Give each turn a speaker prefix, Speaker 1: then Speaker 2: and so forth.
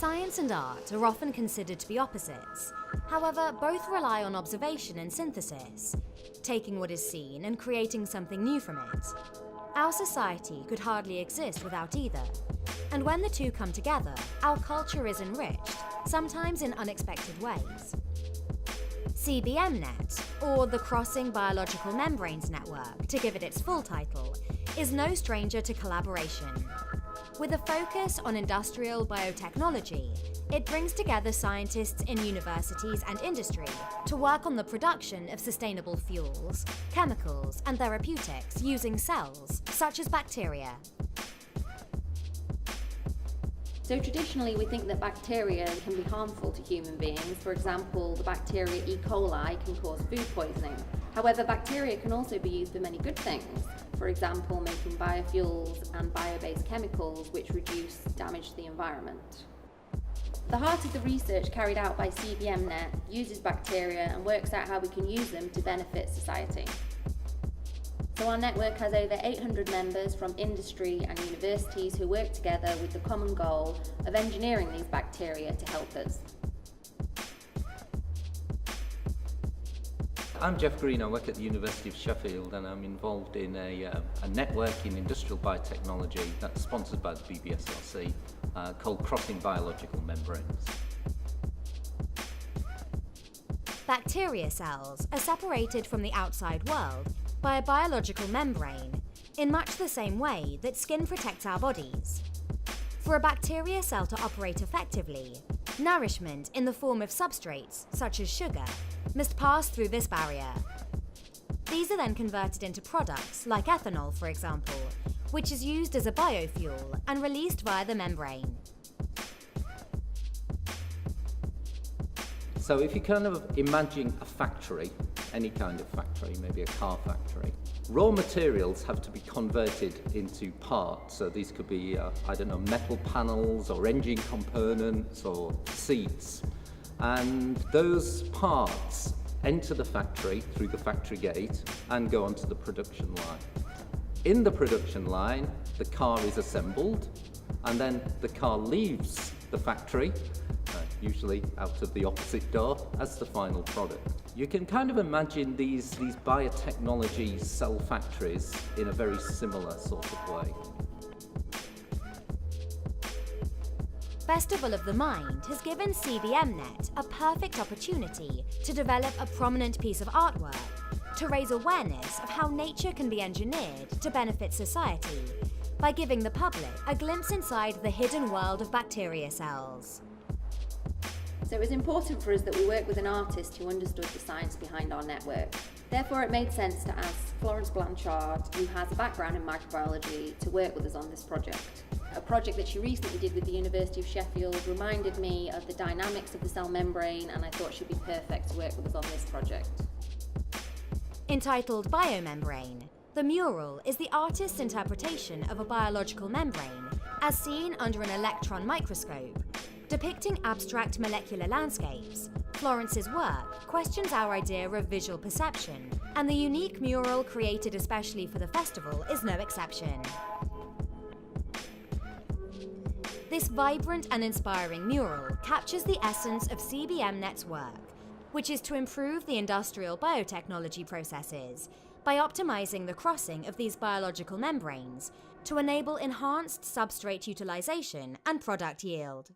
Speaker 1: Science and art are often considered to be opposites. However, both rely on observation and synthesis, taking what is seen and creating something new from it. Our society could hardly exist without either. And when the two come together, our culture is enriched, sometimes in unexpected ways. CBMNet, or the Crossing Biological Membranes Network, to give it its full title, is no stranger to collaboration. With a focus on industrial biotechnology, it brings together scientists in universities and industry to work on the production of sustainable fuels, chemicals, and therapeutics using cells, such as bacteria.
Speaker 2: So traditionally, we think that bacteria can be harmful to human beings. For example, the bacteria E. coli can cause food poisoning. However, bacteria can also be used for many good things. For example, making biofuels and bio-based chemicals which reduce damage to the environment. The heart of the research carried out by CBMNet uses bacteria and works out how we can use them to benefit society. So our network has over 800 members from industry and universities who work together with the common goal of engineering these bacteria to help us.
Speaker 3: I'm Jeff Green. I work at the University of Sheffield and I'm involved in a network in industrial biotechnology that's sponsored by the BBSRC called Crossing Biological Membranes.
Speaker 1: Bacteria cells are separated from the outside world by a biological membrane, in much the same way that skin protects our bodies. For a bacteria cell to operate effectively, nourishment in the form of substrates, such as sugar, must pass through this barrier. These are then converted into products, like ethanol, for example, which is used as a biofuel and released via the membrane.
Speaker 3: So if you kind of imagine a factory, any kind of factory, maybe a car factory, raw materials have to be converted into parts. So these could be, metal panels or engine components or seats. And those parts enter the factory through the factory gate and go onto the production line. In the production line, the car is assembled and then the car leaves the factory, usually out of the opposite door, as the final product. You can kind of imagine these biotechnology cell factories in a very similar sort of way.
Speaker 1: Festival of the Mind has given CBMNet a perfect opportunity to develop a prominent piece of artwork, to raise awareness of how nature can be engineered to benefit society, by giving the public a glimpse inside the hidden world of bacteria cells.
Speaker 2: So it was important for us that we work with an artist who understood the science behind our network. Therefore, it made sense to ask Florence Blanchard, who has a background in microbiology, to work with us on this project. A project that she recently did with the University of Sheffield reminded me of the dynamics of the cell membrane, and I thought she'd be perfect to work with us on this project.
Speaker 1: Entitled Biomembrane, the mural is the artist's interpretation of a biological membrane as seen under an electron microscope. Depicting abstract molecular landscapes, Florence's work questions our idea of visual perception, and the unique mural created especially for the festival is no exception. This vibrant and inspiring mural captures the essence of CBMNet's work, which is to improve the industrial biotechnology processes by optimizing the crossing of these biological membranes to enable enhanced substrate utilization and product yield.